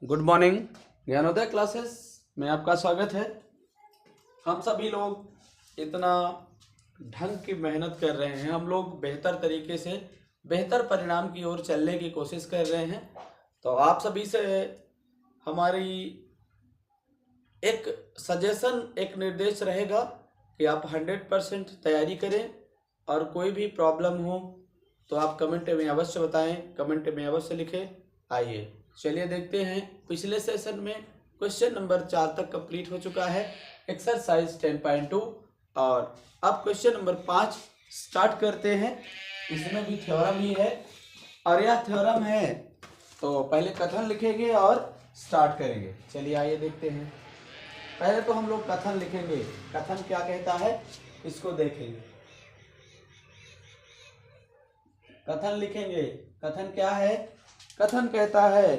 Good morning. Gyanodaya classes में आपका स्वागत है। हम सभी लोग इतना ढंग की मेहनत कर रहे हैं, हम लोग बेहतर तरीके से बेहतर परिणाम की ओर चलने की कोशिश कर रहे हैं। तो आप सभी से हमारी एक सजेशन, एक निर्देश रहेगा कि आप 100% तैयारी करें और कोई भी प्रॉब्लम हो तो आप कमेंट में अवश्य बताएं, कमेंट में अवश्य लिखें। आइए चलिए देखते हैं। पिछले सेशन में क्वेश्चन नंबर 4 तक कंप्लीट हो चुका है, एक्सरसाइज 10.2, और अब क्वेश्चन नंबर 5 स्टार्ट करते हैं। इसमें भी थ्योरम ही है, और यह थ्योरम है तो पहले कथन लिखेंगे और स्टार्ट करेंगे। चलिए आइए देखते हैं। पहले तो हम लोग कथन लिखेंगे। कथन क्या कहता है इसको देखेंगे। कथन लिखेंगे। कथन क्या है? कथन कहता है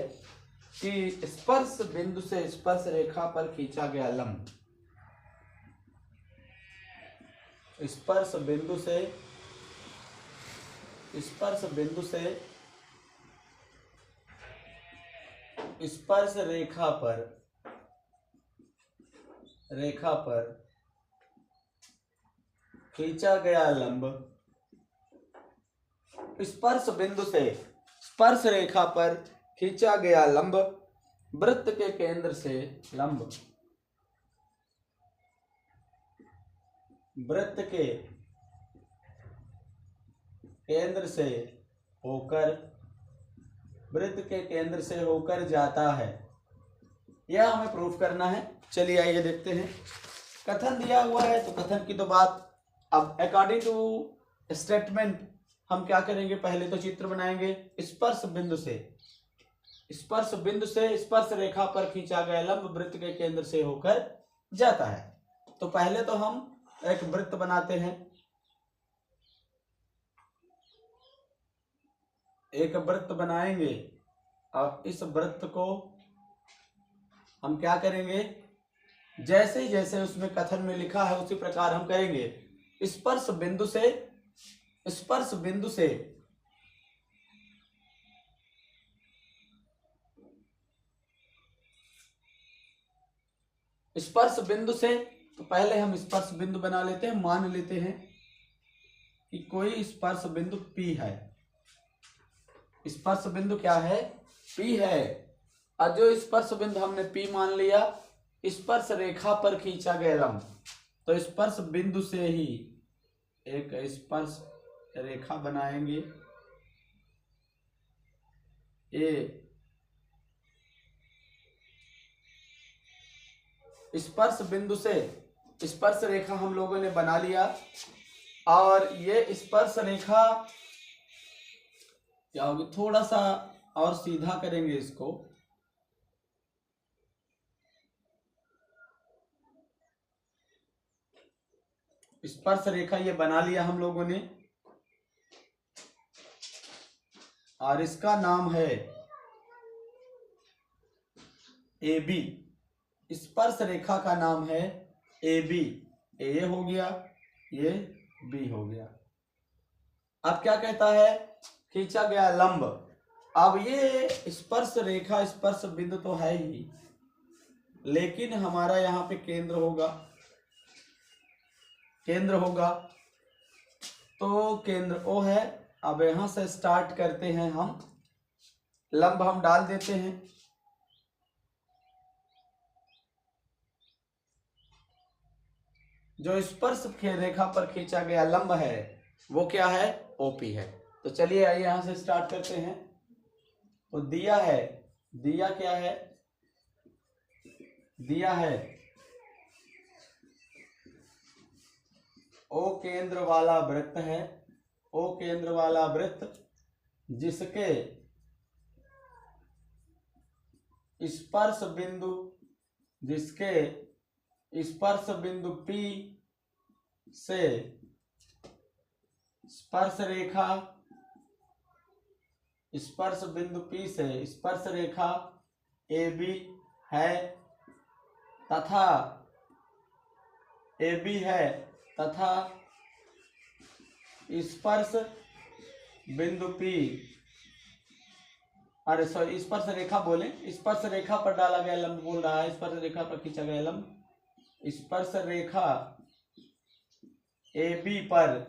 कि स्पर्श बिंदु से स्पर्श रेखा पर खींचा गया लंब, स्पर्श बिंदु से स्पर्श रेखा पर खींचा गया लंब, स्पर्श बिंदु से स्पर्श रेखा पर खींचा गया लंब वृत्त के केंद्र से वृत्त के केंद्र से होकर जाता है। यह हमें प्रूफ करना है। चलिए आइए देखते हैं। कथन दिया हुआ है तो कथन की तो बात, अब अकॉर्डिंग टू स्टेटमेंट हम क्या करेंगे? पहले तो चित्र बनाएंगे। स्पर्श बिंदु से स्पर्श रेखा पर खींचा गया लंब वृत्त के केंद्र से होकर जाता है। तो पहले तो हम एक वृत्त बनाते हैं। एक वृत्त बनाएंगे और इस वृत्त को हम क्या करेंगे? जैसे जैसे उसमें कथन में लिखा है उसी प्रकार हम करेंगे। स्पर्श बिंदु से तो पहले हम स्पर्श बिंदु बना लेते हैं। मान लेते हैं कि कोई स्पर्श बिंदु P है। स्पर्श बिंदु क्या है? P है। और जो स्पर्श बिंदु हमने P मान लिया, स्पर्श रेखा पर खींचा गया लंब, तो स्पर्श बिंदु से ही एक स्पर्श रेखा बनाएंगे। स्पर्श बिंदु से स्पर्श रेखा हम लोगों ने बना लिया, और ये स्पर्श रेखा क्या होगी? थोड़ा सा और सीधा करेंगे इसको। स्पर्श रेखा ये बना लिया हम लोगों ने, और इसका नाम है AB। स्पर्श रेखा का नाम है AB। A हो गया, ये B हो गया। अब क्या कहता है? खींचा गया लंब। अब ये स्पर्श रेखा, स्पर्श बिंदु तो है ही, लेकिन हमारा यहाँ पे केंद्र होगा। तो केंद्र O है। अब यहां से स्टार्ट करते हैं हम। लंब हम डाल देते हैं। जो स्पर्श रेखा पर खींचा गया लंब है वो क्या है? OP है। तो चलिए आइए यहां से स्टार्ट करते हैं। तो दिया क्या है? दिया है O केंद्र वाला वृत्त है। O केंद्र वाला वृत्त जिसके स्पर्श बिंदु P से स्पर्श रेखा AB है, तथा स्पर्श बिंदु P अरे सॉरी, स्पर्श रेखा बोले, स्पर्श रेखा पर डाला गया लंब बोल रहा है, स्पर्श रेखा पर खींचा गया लंब, स्पर्श रेखा AB पर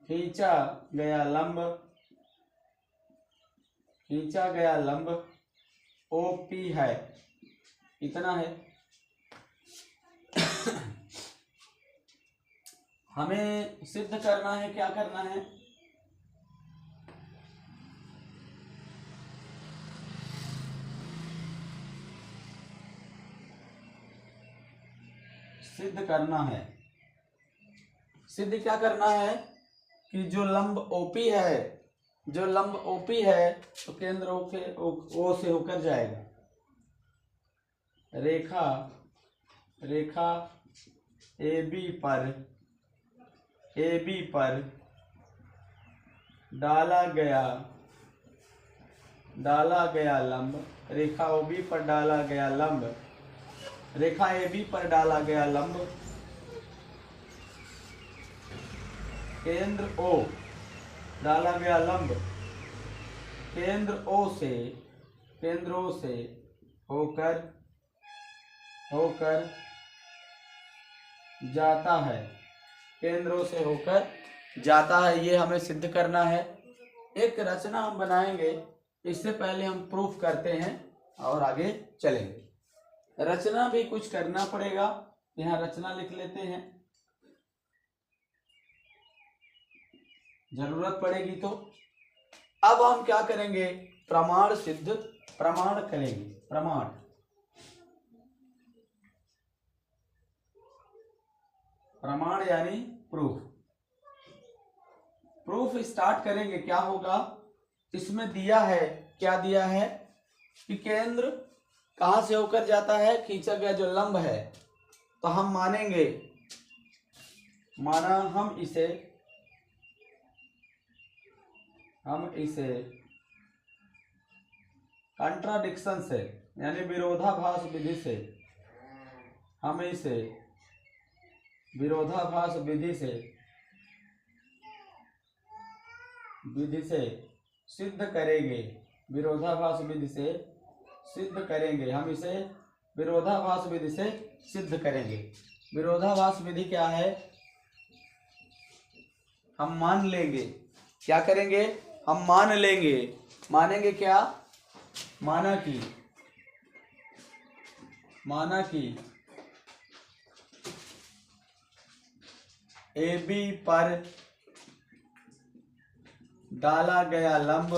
खींचा गया लंब, खींचा गया लंब OP है, इतना है। हमें सिद्ध करना है, क्या करना है, सिद्ध करना है। सिद्ध क्या करना है कि जो लंब OP है, जो लंब OP है तो केंद्र O से होकर जाएगा। रेखा रेखा AB पर डाला गया लंब, रेखा OB पर डाला गया लंब, रेखा AB पर डाला गया लंब केंद्र O, डाला गया लंब केंद्र O से होकर जाता है, केंद्रों से होकर जाता है। ये हमें सिद्ध करना है। एक रचना हम बनाएंगे, इससे पहले हम प्रूफ करते हैं और आगे चलेंगे। रचना भी कुछ करना पड़ेगा, यहाँ रचना लिख लेते हैं, जरूरत पड़ेगी तो। अब हम क्या करेंगे, प्रमाण सिद्ध, प्रमाण करेंगे, प्रमाण यानी प्रूफ। प्रूफ स्टार्ट करेंगे। क्या होगा, इसमें दिया है, क्या दिया है कि केंद्र कहां से होकर जाता है, खींचा गया जो लंब है, तो हम मानेंगे, माना हम इसे कंट्राडिक्शन से यानी विरोधाभास विधि से, हम इसे विरोधाभास विधि से सिद्ध करेंगे, विरोधाभास विधि से सिद्ध करेंगे, हम इसे विरोधाभास विधि से सिद्ध करेंगे। विरोधाभास विधि क्या है, हम मान लेंगे, क्या करेंगे, हम मान लेंगे, मानेंगे क्या, माना कि AB पर डाला गया लंब,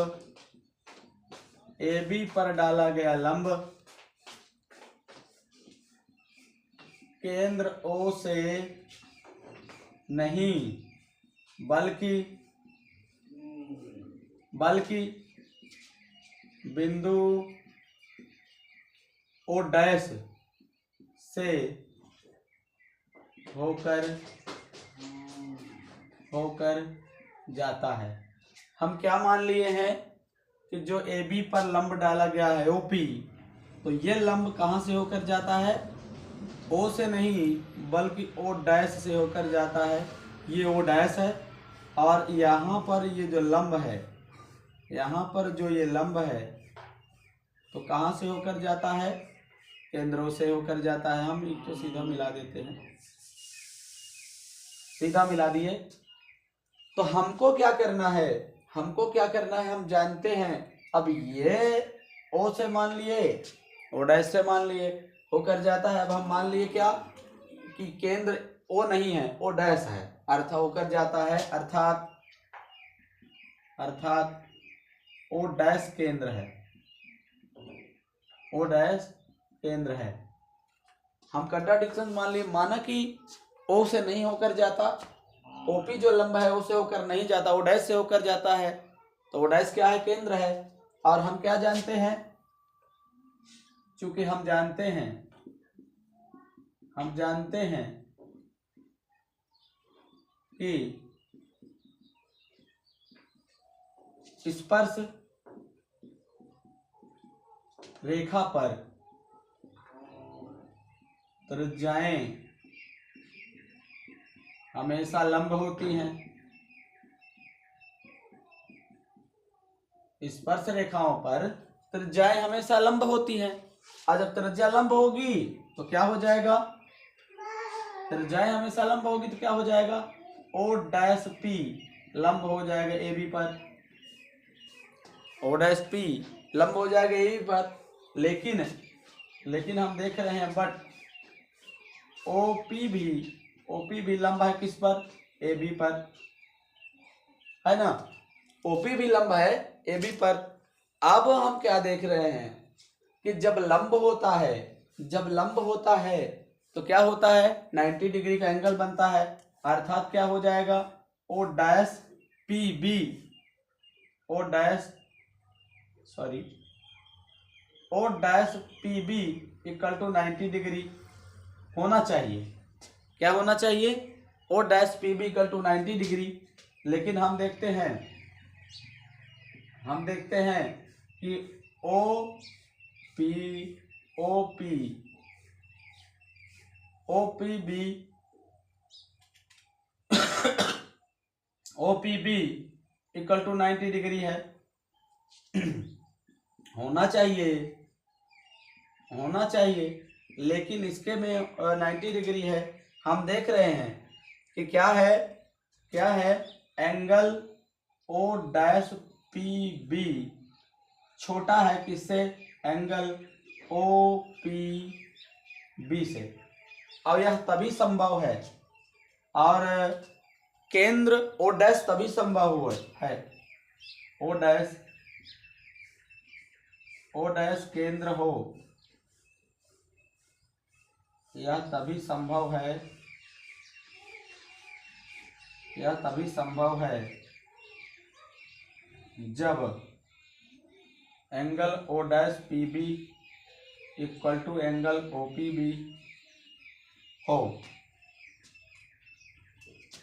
AB पर डाला गया लंब केंद्र O से नहीं बल्कि बिंदु O डैश से होकर जाता है। हम क्या मान लिए हैं कि जो AB पर लंब डाला गया है OP, तो ये लंब कहां से होकर जाता है, O से नहीं बल्कि O डैश से होकर जाता है। ये O डैश है और यहाँ पर ये जो लंब है, यहाँ पर जो ये लंब है तो कहां से होकर जाता है, केंद्रों से होकर जाता है। हम इसको सीधा मिला देते हैं, सीधा मिला दिए। तो हमको क्या करना है, हम जानते हैं। अब ये O से मान लिए, O डैश से मान लिए होकर जाता है। अब हम मान लिए क्या कि केंद्र O नहीं है, O डैश है, अर्थ होकर जाता है, अर्थात O डैश केंद्र है, O डैश केंद्र है। हम कंट्राडिक्शन मान लिए, माना कि O से नहीं होकर जाता, OP जो लंब है O से होकर नहीं जाता, O डैश से होकर जाता है, तो O डैश क्या है, केंद्र है। और हम क्या जानते हैं, चूंकि हम जानते हैं कि स्पर्श रेखा पर त्रिज्याएं हमेशा लंब होती हैं, स्पर्श रेखाओं पर त्रिज्याएं हमेशा लंब होती हैं। और जब त्रिज्या लंब होगी तो क्या हो जाएगा, त्रिज्याएं हमेशा लंब होगी तो क्या हो जाएगा, ओ डैश पी लंब हो जाएगा ए बी पर, ओ डैश पी लंब हो जाएगा ए बी पर। लेकिन हम देख रहे हैं बट ओपी भी लंब है किस पर, ए बी पर, है ना, ओपी भी लंब है ए बी पर। अब हम क्या देख रहे हैं कि जब लंब होता है तो क्या होता है, 90 डिग्री का एंगल बनता है, अर्थात क्या हो जाएगा, O dash P B, O dash P B equal to 90 degree होना चाहिए। क्या होना चाहिए, O dash P B equal to 90 degree. लेकिन हम देखते हैं कि O P B equal to 90 degree है। होना चाहिए लेकिन इसके में 90 डिग्री है। हम देख रहे हैं कि क्या है angle O dash P B छोटा है किससे, एंगल ओ पी बी से, और यह तभी संभव है, और केंद्र ओ डैश तभी संभव हुआ है, ओ डैश केंद्र हो, यह तभी संभव है जब angle O dash P B equal to angle O P B हो,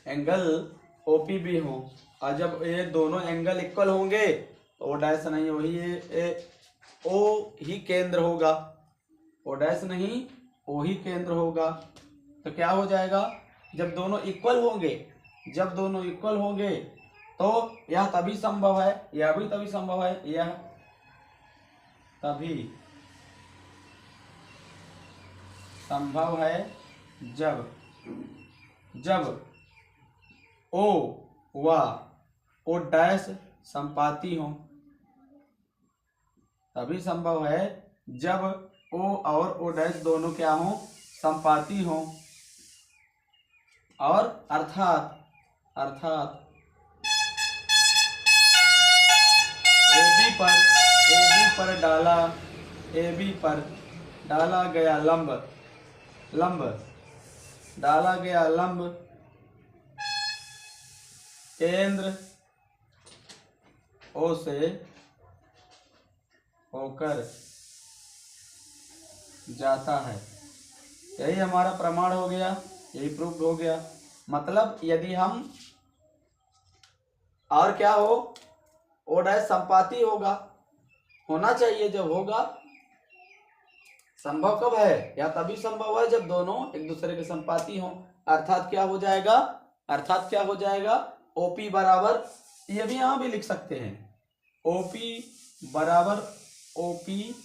एंगल ओ पी बी हो। और जब ये दोनों एंगल इक्वल होंगे तो ओ डैश नहीं, वही ओ ही केंद्र होगा, ओ डैश नहीं ओ ही केंद्र होगा। तो क्या हो जाएगा, जब दोनों इक्वल होंगे तो यह तभी संभव है, यह भी तभी संभव है, यह तभी संभव है जब ओ व ओ डैश संपाती हो, तभी संभव है जब ओ और ओ डैश दोनों क्या हो, संपाती हो, और अर्थात ए बी पर डाला गया लंब केंद्र ओ से होकर जाता है। यही हमारा प्रमाण हो गया, यही प्रूफ हो गया। मतलब यदि हम, और क्या हो, ओ डैश संपाती होना चाहिए, जब होगा, संभव कब है, या तभी संभव है जब दोनों एक दूसरे के संपाती हो। अर्थात क्या हो जाएगा, ओपी बराबर, ये भी यहां भी लिख सकते हैं, ओपी बराबर OP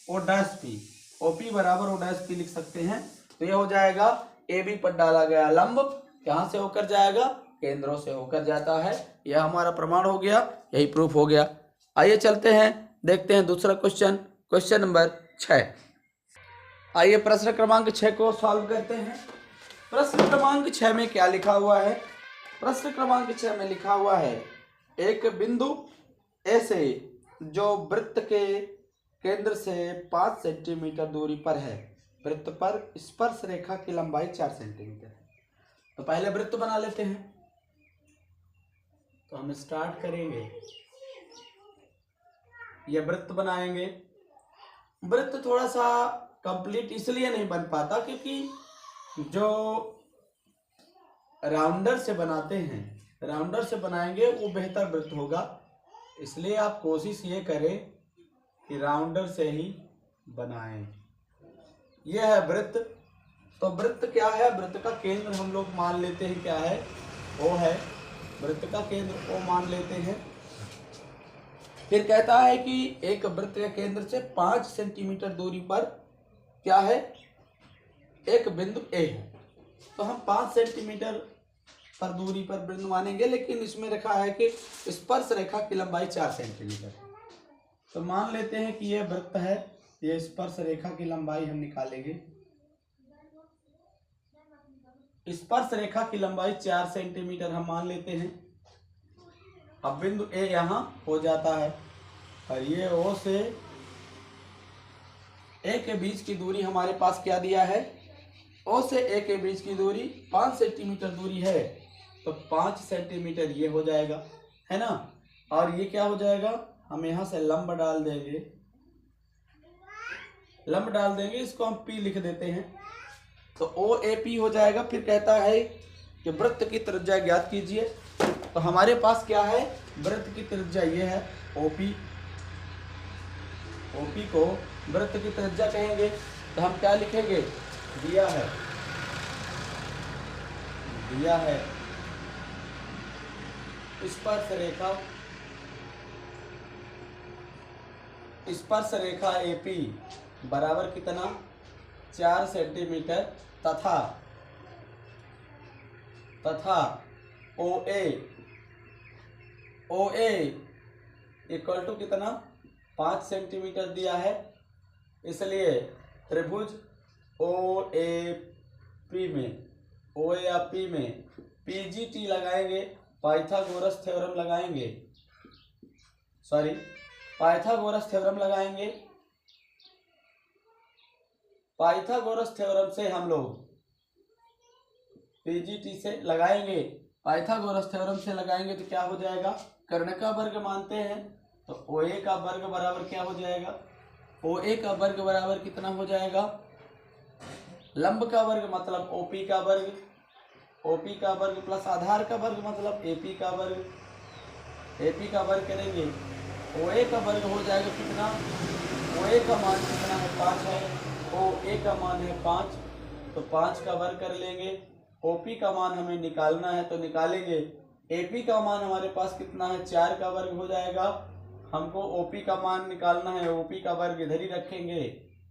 O dash P, OP बराबर ओ डैश पी लिख सकते हैं। तो यह हो जाएगा ए बी पर डाला गया लंब कहां से होकर जाएगा, केंद्रों से होकर जाता है। यह हमारा प्रमाण हो गया, यही प्रूफ हो गया। आइए चलते हैं, देखते हैं दूसरा क्वेश्चन नंबर 6। आइए प्रश्न क्रमांक 6 को सॉल्व करते हैं। प्रश्न क्रमांक 6 में क्या लिखा हुआ है, प्रश्न क्रमांक 6 में लिखा हुआ है, एक बिंदु ए से जो वृत्त के केंद्र से 5 सेंटीमीटर दूरी पर है, वृत्त पर स्पर्श रेखा की लंबाई 4 सेंटीमीटर है। तो पहले वृत्त बना लेते हैं। तो हम स्टार्ट करेंगे, ये वृत्त बनाएंगे। वृत्त थोड़ा सा कंप्लीट इसलिए नहीं बन पाता क्योंकि जो राउंडर से बनाते हैं, राउंडर से बनाएंगे वो बेहतर वृत्त होगा। इसलिए आप कोशिश ये करें कि राउंडर से ही बनाएं। यह है वृत्त। तो वृत्त क्या है, वृत्त का केंद्र हम लोग मान लेते हैं क्या है, ओ है, वृत्त का केंद्र ओ मान लेते हैं। फिर कहता है कि एक वृत्त के केंद्र से 5 सेंटीमीटर दूरी पर क्या है, एक बिंदु ए है। तो हम 5 सेंटीमीटर पर दूरी पर बिंदु मानेंगे, लेकिन इसमें रखा है कि स्पर्श रेखा की लंबाई 4 सेंटीमीटर। तो मान लेते हैं कि यह वृत्त है, ये स्पर्श रेखा की लंबाई हम निकालेंगे। स्पर्श रेखा की लंबाई 4 सेंटीमीटर हम मान लेते हैं। अब बिंदु ए यहाँ हो जाता है और ये ओ से ए के बीच की दूरी हमारे पास क्या दिया है, ओ से ए के बीच की दूरी 5 सेंटीमीटर दूरी है, तो 5 सेंटीमीटर ये हो जाएगा, है ना। और ये क्या हो जाएगा, हम यहाँ से लंब डाल देंगे, लंब डाल देंगे, इसको हम पी लिख देते हैं, तो ओ ए पी हो जाएगा। फिर कहता है कि वृत्त की त्रिज्या ज्ञात कीजिए। तो हमारे पास क्या है, वृत्त की त्रिज्या ये है ओपी, ओपी को वृत्त की त्रिज्या कहेंगे। तो हम क्या लिखेंगे, दिया है, दिया है स्पर्श रेखा, स्पर्श रेखा एपी बराबर कितना, 4 सेंटीमीटर, तथा ओ ए इक्वल टू कितना, 5 सेंटीमीटर दिया है। इसलिए त्रिभुज ओ ए पी में, ओ ए या पी में पीजीटी लगाएंगे, पाइथागोरस थ्योरम लगाएंगे, सॉरी पाइथागोरस थ्योरम लगाएंगे। पाइथागोरस थ्योरम से हम लोग पीजीटी से लगाएंगे, पाइथागोरस थ्योरम से लगाएंगे तो क्या हो जाएगा, कर्ण का वर्ग मानते हैं, तो ओ ए का वर्ग बराबर क्या हो जाएगा, ओ ए का वर्ग बराबर कितना हो जाएगा, लंब का वर्ग मतलब ओपी का वर्ग, ओपी का वर्ग प्लस आधार का वर्ग मतलब एपी का वर्ग, एपी का वर्ग करेंगे, ओ ए का वर्ग हो जाएगा कितना, ओ ए का मान कितना है, 5 है, ओ ए का मान है 5, तो 5 का वर्ग कर लेंगे। ओपी का मान हमें निकालना है तो निकालेंगे, एपी का मान हमारे पास कितना है, 4 का वर्ग हो जाएगा। हमको ओपी का मान निकालना है, ओपी का वर्ग इधर ही रखेंगे,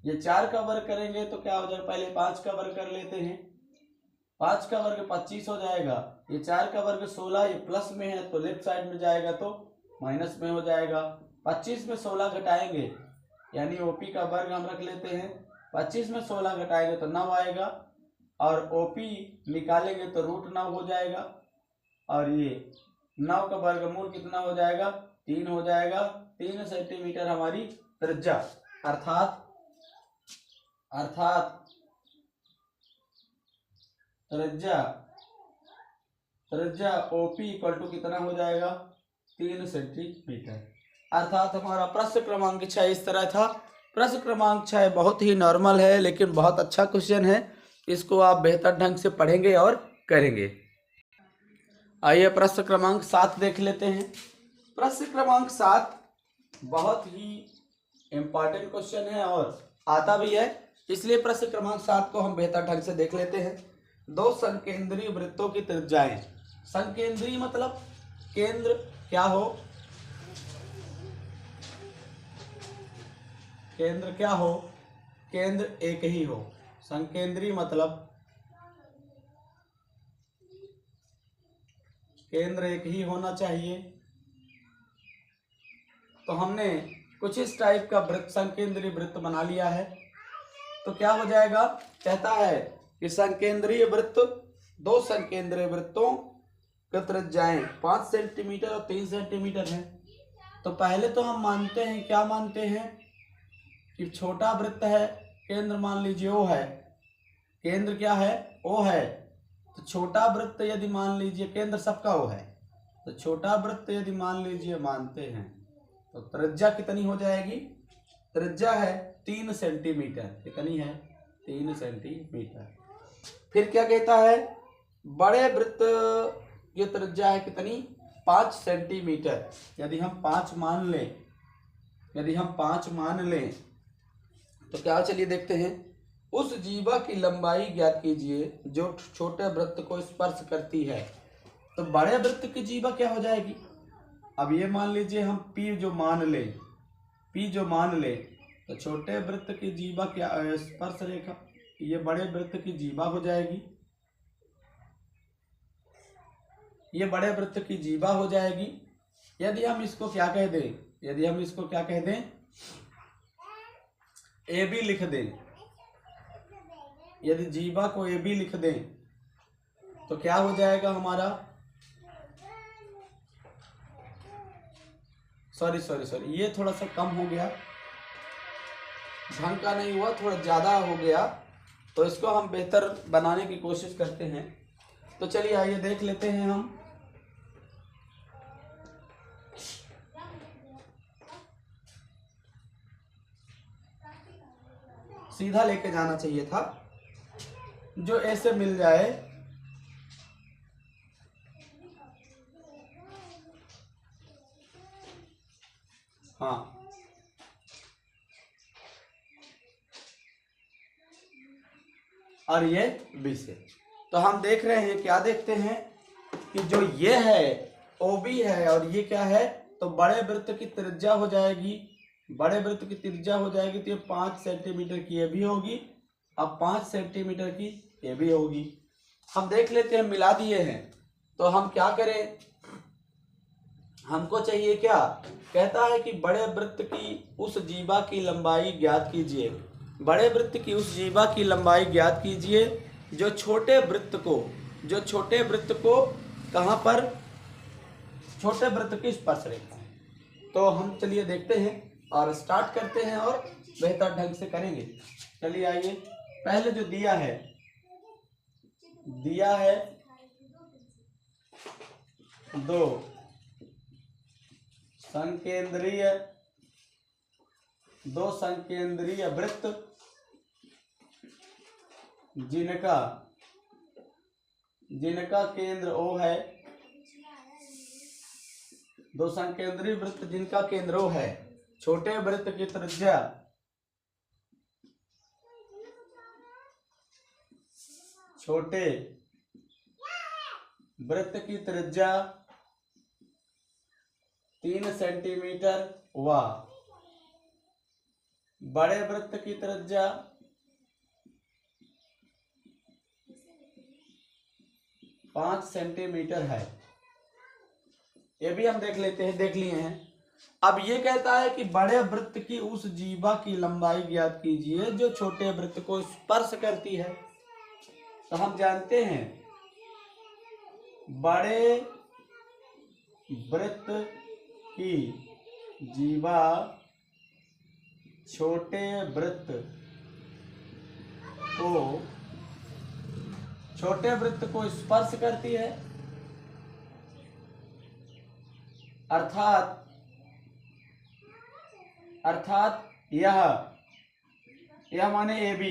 ये 4 का वर्ग करेंगे तो क्या हो जाएगा, पहले 5 का वर्ग कर लेते हैं, 5 का वर्ग 25 हो जाएगा, ये 4 का वर्ग 16, ये प्लस में है तो लेफ्ट साइड में जाएगा तो माइनस में हो जाएगा। 25 में 16 घटाएंगे, यानी ओपी का वर्ग हम रख लेते हैं, 25 में 16 घटाएंगे तो 9 आएगा, और ओपी निकालेंगे तो √9 हो जाएगा, और ये 9 का वर्गमूल कितना हो जाएगा, 3 हो जाएगा। 3 सेंटीमीटर हमारी त्रिज्या, अर्थात त्रिज्या ओपी इक्वल टू कितना हो जाएगा, 3 सेंटीमीटर। अर्थात हमारा प्रश्न क्रमांक 6 इस तरह था। प्रश्न क्रमांक 6 बहुत ही नॉर्मल है, लेकिन बहुत अच्छा क्वेश्चन है, इसको आप बेहतर ढंग से पढ़ेंगे और करेंगे। आइए प्रश्न क्रमांक 7 देख लेते हैं। प्रश्न क्रमांक 7 बहुत ही इम्पॉर्टेंट क्वेश्चन है और आता भी है, इसलिए प्रश्न क्रमांक 7 को हम बेहतर ढंग से देख लेते हैं। 2 संकेंद्रीय वृत्तों की त्रिज्याएं, संकेंद्रीय मतलब केंद्र क्या हो, केंद्र क्या हो, केंद्र एक ही हो, संकेंद्रीय मतलब केंद्र एक ही होना चाहिए। तो हमने कुछ इस टाइप का वृत्त, संकेंद्रीय वृत्त बना लिया है, तो क्या हो जाएगा, कहता है कि संकेंद्रीय वृत्त, 2 संकेंद्रीय वृत्तों की त्रिज्याएं 5 सेंटीमीटर और 3 सेंटीमीटर है। तो पहले तो हम मानते हैं, क्या मानते हैं कि छोटा वृत्त है, केंद्र मान लीजिए ओ है, केंद्र क्या है, ओ है। तो छोटा वृत्त यदि मान लीजिए, केंद्र सबका ओ है, तो छोटा वृत्त यदि मान लीजिए मानते हैं, तो त्रिज्या कितनी हो जाएगी, त्रिज्या है 3 सेंटीमीटर, कितनी है, 3 सेंटीमीटर। फिर क्या कहता है, बड़े वृत्त की त्रिज्या है कितनी, 5 सेंटीमीटर। यदि हम 5 मान लें, यदि हम 5 मान लें तो क्या, चलिए देखते हैं। उस जीवा की लंबाई ज्ञात कीजिए जो छोटे वृत्त को स्पर्श करती है। तो बड़े वृत्त की जीवा क्या हो जाएगी, अब ये मान लीजिए हम P जो मान ले तो छोटे वृत्त की जीवा क्या, स्पर्श रेखा, ये बड़े वृत्त की जीवा हो जाएगी, ये बड़े वृत्त की जीवा हो जाएगी। यदि हम इसको क्या कह दें, ए बी लिख दें, यदि जीवा को ए बी लिख दें तो क्या हो जाएगा हमारा, सॉरी ये थोड़ा सा कम हो गया, ढंग का नहीं हुआ, थोड़ा ज्यादा हो गया, तो इसको हम बेहतर बनाने की कोशिश करते हैं। तो चलिए आइए देख लेते हैं हम। सीधा लेके जाना चाहिए था, जो ऐसे मिल जाए, हाँ, और ये बी से। तो हम देख रहे हैं, क्या देखते हैं कि जो ये है OB है और ये क्या है, तो बड़े वृत्त की त्रिज्या हो जाएगी, तो ये 5 सेंटीमीटर की ये भी होगी, अब 5 सेंटीमीटर की ये भी होगी। हम देख लेते हैं, मिला दिए हैं, तो हम क्या करें, हमको चाहिए क्या, कहता है कि बड़े वृत्त की उस जीवा की लंबाई ज्ञात कीजिए, बड़े वृत्त की उस जीवा की लंबाई ज्ञात कीजिए जो छोटे वृत्त को कहाँ पर, छोटे वृत्त की स्पर्श रेखा है। तो हम चलिए देखते हैं और स्टार्ट करते हैं और बेहतर ढंग से करेंगे। चलिए आइए, पहले जो दिया है 2 संकेंद्रीय वृत्त जिनका केंद्र O है, 2 संकेंद्रीय वृत्त जिनका केंद्र O है, छोटे वृत्त की त्रिज्या 3 सेंटीमीटर व बड़े वृत्त की त्रिज्या 5 सेंटीमीटर है। ये भी हम देख लिए हैं। अब ये कहता है कि बड़े वृत्त की उस जीवा की लंबाई ज्ञात कीजिए जो छोटे वृत्त को स्पर्श करती है। तो हम जानते हैं बड़े वृत्त की जीवा छोटे वृत्त को स्पर्श करती है, अर्थात यह माने AB,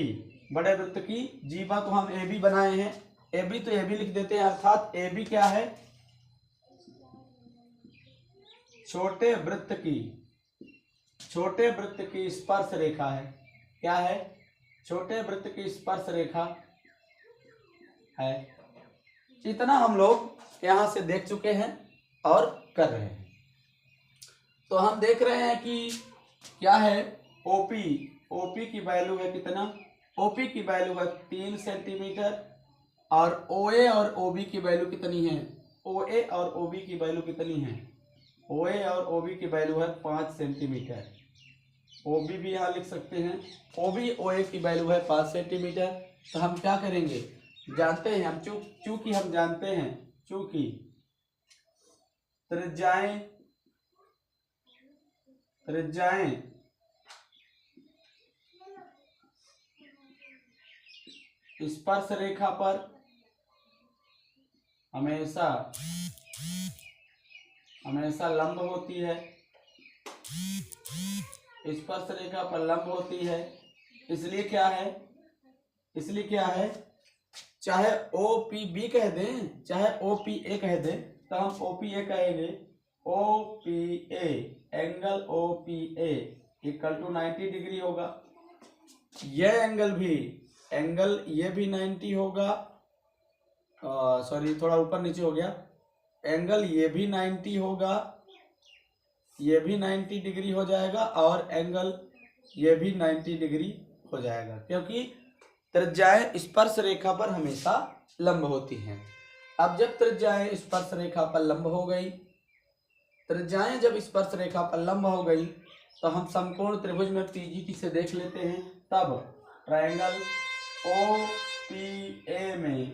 बड़े वृत्त की जीवा को हम AB बनाए हैं, AB तो AB लिख देते हैं, अर्थात AB क्या है, छोटे वृत्त की स्पर्श रेखा है। क्या है, छोटे वृत्त की स्पर्श रेखा है। इतना हम लोग यहां से देख चुके हैं और कर रहे हैं। तो हम देख रहे हैं कि क्या है, OP की वैल्यू है कितना, OP की वैल्यू है 3 सेंटीमीटर और OA और OB की वैल्यू कितनी है, OA और OB की वैल्यू कितनी है, OA और OB की वैल्यू है 5 सेंटीमीटर। OB भी यहाँ लिख सकते हैं, OB OA की वैल्यू है 5 सेंटीमीटर। तो हम क्या करेंगे, जानते हैं हम, चूंकि हम जानते हैं, चूंकि त्रिज्याएं स्पर्श रेखा पर हमेशा लंब होती है, स्पर्श रेखा पर लंब होती है। इसलिए क्या है, चाहे OPB कह दें, चाहे OPA कह दें, तो हम OPA कहेंगे, OPA angle OPA equal to 90 degree होगा। यह एंगल ये भी 90 होगा, सॉरी थोड़ा ऊपर नीचे हो गया, एंगल ये भी 90 होगा ये भी 90 डिग्री हो जाएगा और एंगल ये भी 90 डिग्री हो जाएगा, क्योंकि त्रिज्याएं स्पर्श रेखा पर हमेशा लंब होती हैं। अब जब त्रिज्याएं स्पर्श रेखा पर लंब हो गई, त्रिज्याएं जब स्पर्श रेखा पर लंब हो गई तो हम समकोण त्रिभुज में पीजीटी से देख लेते हैं। तब ट्रायंगल ओपीए में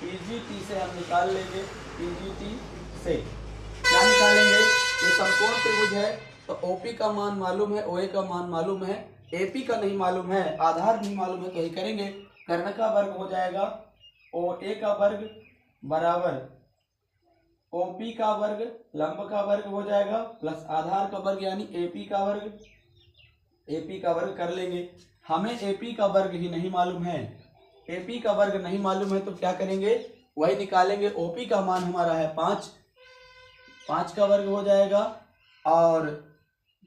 पीजीटी से हम निकाल लेंगे। पीजीटी से क्या निकालेंगे? ये समकोण त्रिभुज है तो ओपी का मान मालूम है, ओए का मान मालूम है, एपी का नहीं मालूम है, आधार नहीं मालूम है, तो यही करेंगे। कर्ण का वर्ग हो जाएगा ओए का वर्ग बराबर ओपी का वर्ग, लंब का वर्ग हो जाएगा प्लस आधार का वर्ग यानी एपी का वर्ग कर लेंगे। हमें एपी का वर्ग ही नहीं मालूम है, एपी का वर्ग नहीं मालूम है तो क्या करेंगे? वही निकालेंगे। ओपी का मान हमारा है 5 का वर्ग हो जाएगा और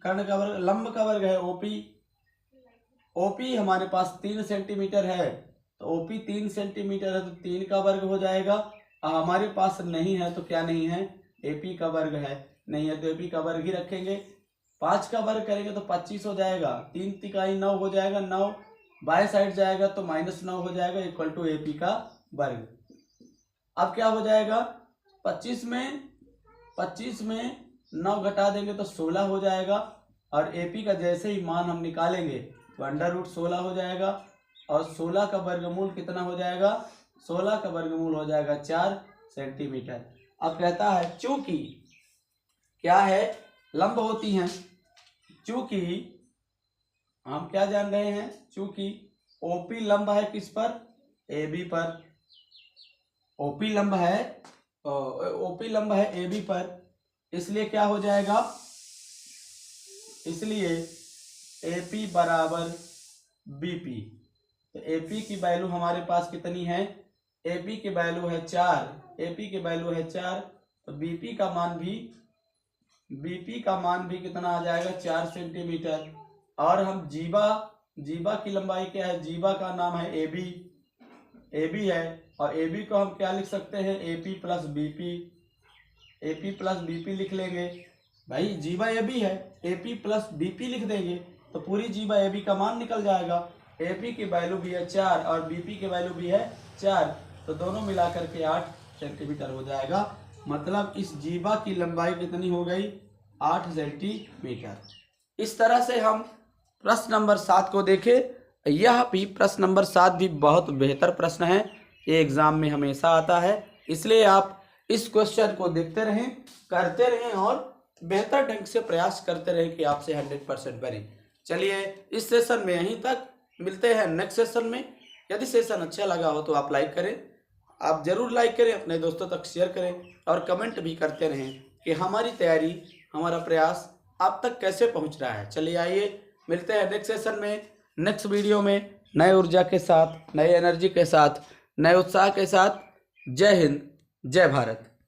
कर्ण का वर्ग, लंब का वर्ग है ओपी हमारे पास 3 सेंटीमीटर है तो ओपी 3 सेंटीमीटर है तो 3 का वर्ग हो जाएगा। हमारे पास नहीं है तो क्या नहीं है? एपी का वर्ग है, नहीं है तो एपी का वर्ग ही रखेंगे। 5 का वर्ग करेंगे तो 25 हो जाएगा, 3 तिकाई 9 हो जाएगा, 9 बाएं साइड जाएगा तो -9 हो जाएगा इक्वल टू एपी का वर्ग। अब क्या हो जाएगा? 25 में 9 घटा देंगे तो 16 हो जाएगा और एपी का जैसे ही मान हम निकालेंगे तो √16 हो जाएगा और 16 का वर्गमूल कितना हो जाएगा? 16 का वर्गमूल हो जाएगा 4 सेंटीमीटर। अब कहता है चूंकि क्या है? लंब होती हैं, चूंकि हम क्या जान रहे हैं? चूंकि ओपी लंब है किस पर? एबी पर। ओपी लंब है एबी पर, इसलिए क्या हो जाएगा? इसलिए एपी बराबर बीपी। तो एपी की वैल्यू हमारे पास कितनी है? एपी की वैल्यू है 4, तो बीपी का मान भी कितना आ जाएगा? 4 सेंटीमीटर। और हम जीवा की लंबाई क्या है? जीवा का नाम है एबी है और एबी को हम क्या लिख सकते हैं? एपी प्लस बीपी लिख लेंगे। भाई जीवा एबी है, एपी प्लस बीपी लिख देंगे तो पूरी जीवा एबी का मान निकल जाएगा। एपी की वैल्यू भी है 4 और बीपी की वैल्यू भी है 4, तो दोनों मिलाकर के 8 सेंटीमीटर हो जाएगा। मतलब इस जीवा की लंबाई कितनी हो गई? 8 सेंटीमीटर। इस तरह से हम प्रश्न नंबर 7 को देखें। यह भी प्रश्न नंबर 7 भी बहुत बेहतर प्रश्न है, ये एग्जाम में हमेशा आता है, इसलिए आप इस क्वेश्चन को देखते रहें, करते रहें और बेहतर ढंग से प्रयास करते रहें कि आपसे 100% बने। चलिए इस सेशन में यहीं तक, मिलते हैं नेक्स्ट सेशन में। यदि सेशन अच्छा लगा हो तो आप लाइक करें, आप जरूर लाइक करें, अपने दोस्तों तक शेयर करें और कमेंट भी करते रहें कि हमारी तैयारी, हमारा प्रयास आप तक कैसे पहुंच रहा है। चलिए आइए मिलते हैं नेक्स्ट सेशन में, नेक्स्ट वीडियो में, नए ऊर्जा के साथ, नए एनर्जी के साथ, नए उत्साह के साथ। जय हिंद, जय भारत।